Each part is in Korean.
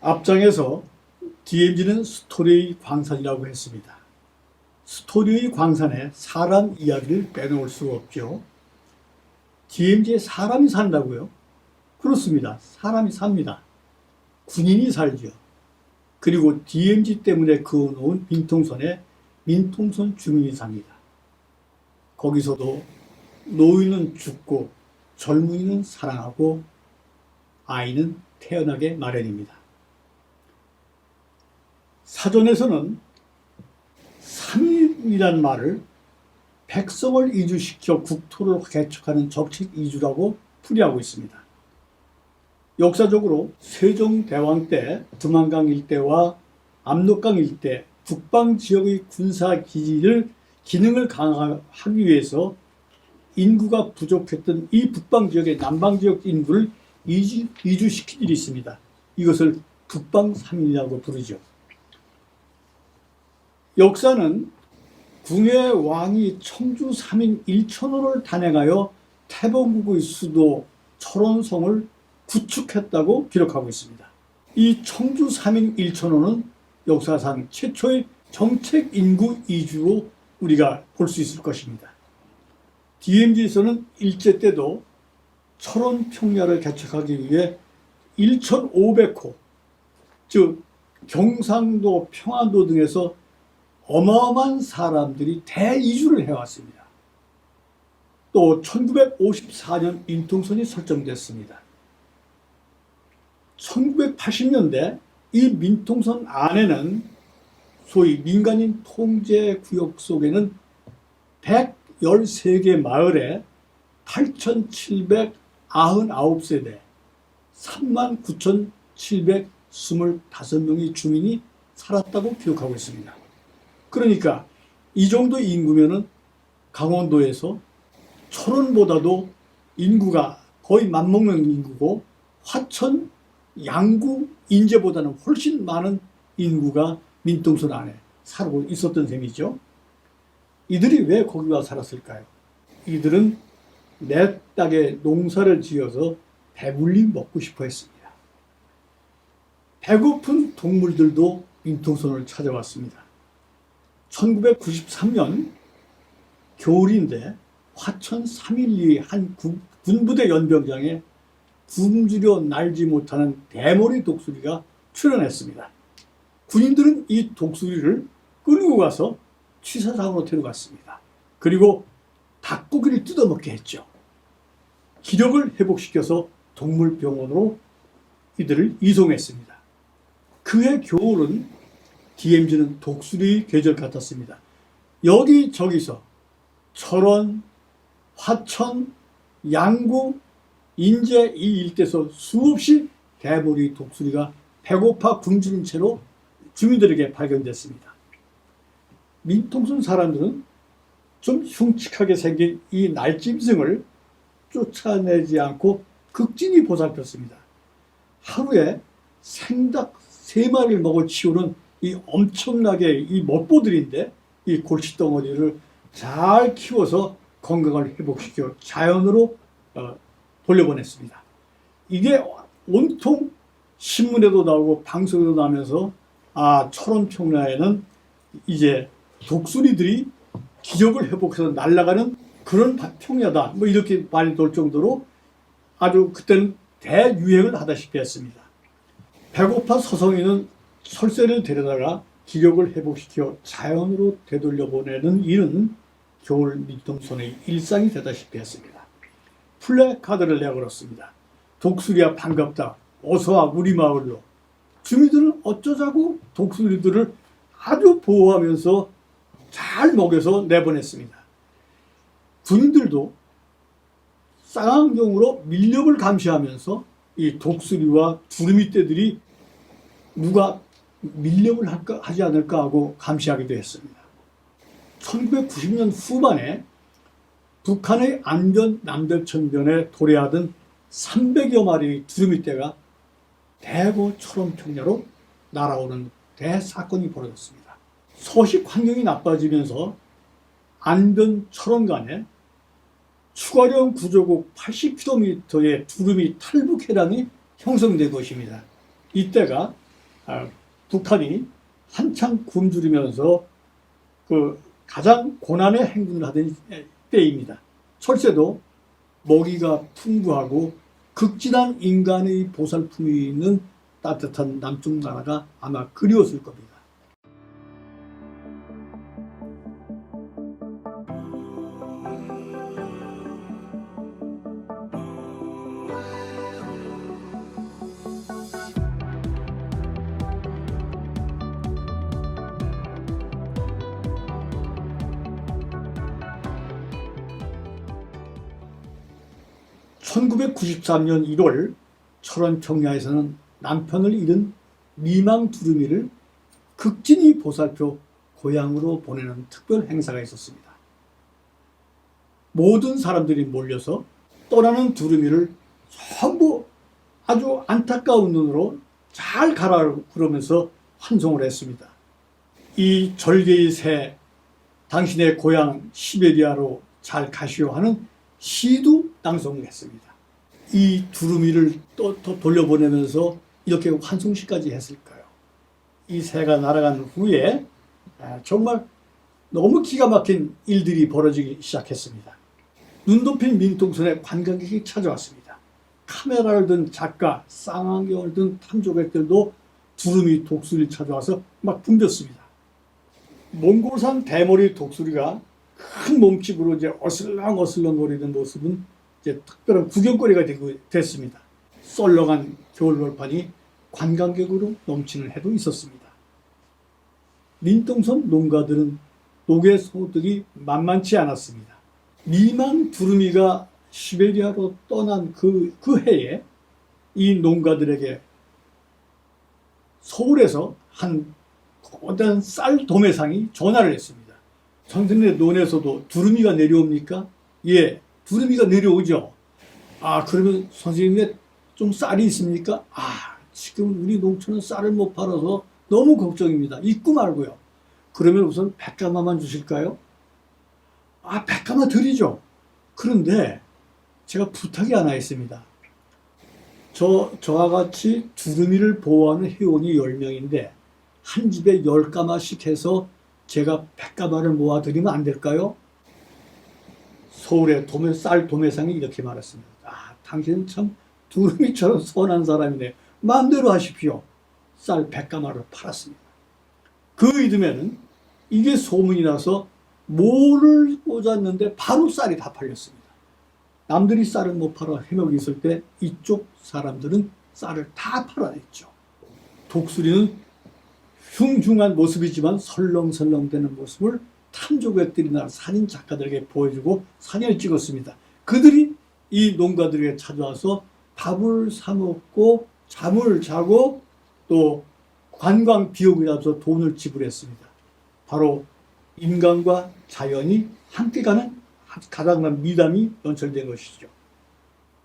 앞장에서 DMZ는 스토리의 광산이라고 했습니다. 스토리의 광산에 사람 이야기를 빼놓을 수가 없죠. DMZ에 사람이 산다고요? 그렇습니다. 사람이 삽니다. 군인이 살죠. 그리고 DMZ 때문에 그어놓은 민통선에 민통선 주민이 삽니다. 거기서도 노인은 죽고 젊은이는 사랑하고 아이는 태어나게 마련입니다. 사전에서는 3인이란 말을 백성을 이주시켜 국토를 개척하는 정책 이주라고 풀이하고 있습니다. 역사적으로 세종대왕 때 두만강 일대와 압록강 일대 북방 지역의 군사 기지를 기능을 강화하기 위해서 인구가 부족했던 이 북방 지역의 남방 지역 인구를 이주시킨 일이 있습니다. 이것을 북방 3인이라고 부르죠. 역사는 궁예 왕이 청주 3인 1천호를 단행하여 태봉국의 수도 철원성을 구축했다고 기록하고 있습니다. 이 청주 3인 1천호는 역사상 최초의 정책 인구 이주로 우리가 볼 수 있을 것입니다. DMZ에서는 일제 때도 철원 평야를 개척하기 위해 1,500호, 즉 경상도, 평안도 등에서 어마어마한 사람들이 대이주를 해왔습니다. 또 1954년 민통선이 설정됐습니다. 1980년대 이 민통선 안에는 소위 민간인 통제구역 속에는 113개 마을에 8,799세대 39,725명의 주민이 살았다고 기록하고 있습니다. 그러니까 이 정도 인구면은 강원도에서 철원보다도 인구가 거의 맞먹는 인구고 화천, 양구, 인제보다는 훨씬 많은 인구가 민통선 안에 살고 있었던 셈이죠. 이들이 왜 거기 와 살았을까요? 이들은 내 땅에 농사를 지어서 배불리 먹고 싶어 했습니다. 배고픈 동물들도 민통선을 찾아왔습니다. 1993년 겨울인데 화천 312의 한 군부대 연병장에 굶주려 날지 못하는 대머리 독수리가 출현했습니다. 군인들은 이 독수리를 끌고 가서 취사장으로 데려갔습니다. 그리고 닭고기를 뜯어먹게 했죠. 기력을 회복시켜서 동물병원으로 이들을 이송했습니다. 그해 겨울은 DMZ는 독수리의 계절 같았습니다. 여기저기서 철원, 화천, 양구, 인제 이 일대에서 수없이 대머리 독수리가 배고파 굶주린 채로 주민들에게 발견됐습니다. 민통선 사람들은 좀 흉측하게 생긴 이 날짐승을 쫓아내지 않고 극진히 보살폈습니다. 하루에 생닭 3마리를 먹어 치우는 이 엄청나게 이 멋보들인데 이 골칫덩어리를 잘 키워서 건강을 회복시켜 자연으로 돌려보냈습니다. 이게 온통 신문에도 나오고 방송에도 나오면서 철원 평야에는 이제 독수리들이 기력을 회복해서 날아가는 그런 평야다. 뭐 이렇게 말이 돌 정도로 아주 그때는 대유행을 하다시피 했습니다. 배고파 서성이는 설새를 데려다가 기력을 회복시켜 자연으로 되돌려보내는 일은 겨울 민통선의 일상이 되다시피 했습니다. 플래카드를 내걸었습니다. 독수리야 반갑다. 어서와 우리 마을로. 주민들은 어쩌자고 독수리들을 아주 보호하면서 잘 먹여서 내보냈습니다. 군인들도 쌍안경으로 밀렵을 감시하면서 이 독수리와 두루미떼들이 누가 밀렵을 하지 않을까 하고 감시하기도 했습니다. 1990년 후반에 북한의 안변 남대천변에 도래하던 300여 마리의 두루미떼가 대구 철원 평야로 날아오는 대사건이 벌어졌습니다. 서식 환경이 나빠지면서 안변 철원 간에 추가령 구조국 80km의 두루미 탈북 해랑이 형성된 것입니다. 이때가 북한이 한창 굶주리면서 그 가장 고난의 행군을 하던 때입니다. 철새도 먹이가 풍부하고 극진한 인간의 보살품이 있는 따뜻한 남쪽 나라가 아마 그리웠을 겁니다. (1993년 1월) 철원 평야에서는 남편을 잃은 미망 두루미를 극진히 보살펴 고향으로 보내는 특별 행사가 있었습니다. 모든 사람들이 몰려서 떠나는 두루미를 전부 아주 안타까운 눈으로 잘 가라 그러면서 환송을 했습니다. 이 절개의 새, 당신의 고향 시베리아로 잘 가시오 하는 시도 낭송했습니다. 이 두루미를 또 돌려보내면서 이렇게 환송시까지 했을까요? 이 새가 날아간 후에 정말 너무 기가 막힌 일들이 벌어지기 시작했습니다. 눈 덮인 민통선에 관광객이 찾아왔습니다. 카메라를 든 작가, 쌍안경을 든 탐조객들도 두루미 독수리를 찾아와서 막 붐볐습니다. 몽골산 대머리 독수리가 큰 몸집으로 이제 어슬렁어슬렁거리는 모습은 이제 특별한 구경거리가 됐습니다. 썰렁한 겨울벌판이 관광객으로 넘치는 해도 있었습니다. 민통선 농가들은 녹의 소득이 만만치 않았습니다. 미망 두루미가 시베리아로 떠난 그 해에 이 농가들에게 서울에서 한 거대한 쌀 도매상이 전화를 했습니다. 선생님의 논에서도 두루미가 내려옵니까? 예, 두루미가 내려오죠. 그러면 선생님의 좀 쌀이 있습니까? 지금 우리 농촌은 쌀을 못 팔아서 너무 걱정입니다. 있고 말고요. 그러면 우선 100가마만 주실까요? 100가마 드리죠. 그런데 제가 부탁이 하나 있습니다. 저와 같이 두루미를 보호하는 회원이 10명인데 한 집에 10가마씩 해서 제가 100가마를 모아드리면 안 될까요? 서울의 쌀 도매상이 이렇게 말했습니다. 당신은 참 두루미처럼 선한 사람이네. 마음대로 하십시오. 쌀 100가마를 팔았습니다. 그 이듬해는 이게 소문이 나서 모를 꽂았는데 바로 쌀이 다 팔렸습니다. 남들이 쌀을 못 팔아 해먹이 있을 때 이쪽 사람들은 쌀을 다 팔아냈죠. 독수리는 흉흉한 모습이지만 설렁설렁대는 모습을 탐조객들이나 사진 작가들에게 보여주고 사진을 찍었습니다. 그들이 이 농가들에게 찾아와서 밥을 사 먹고 잠을 자고 또 관광 비용이라서 돈을 지불했습니다. 바로 인간과 자연이 함께 가는 가장 미담이 연출된 것이죠.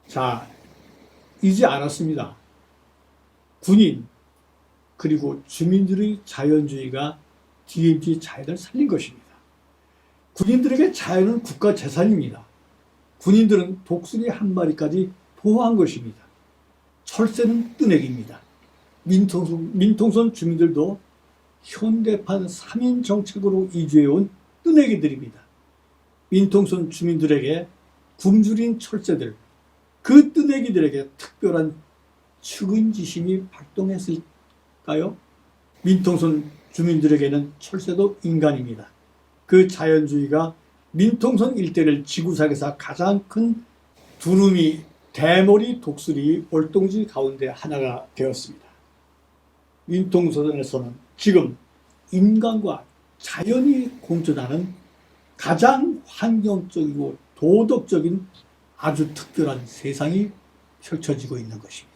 자, 이제 알았습니다. 군인 그리고 주민들의 자연주의가 DMZ 자연을 살린 것입니다. 군인들에게 자연은 국가 재산입니다. 군인들은 독수리 한 마리까지 보호한 것입니다. 철새는 뜨내기입니다. 민통선 주민들도 현대판 3인 정책으로 이주해온 뜨내기들입니다. 민통선 주민들에게 굶주린 철새들, 그 뜨내기들에게 특별한 측은지심이 발동했을까요? 민통선 주민들에게는 철새도 인간입니다. 그 자연주의가 민통선 일대를 지구상에서 가장 큰 두루미, 대머리 독수리 월동지 가운데 하나가 되었습니다. 민통선에서는 지금 인간과 자연이 공존하는 가장 환경적이고 도덕적인 아주 특별한 세상이 펼쳐지고 있는 것입니다.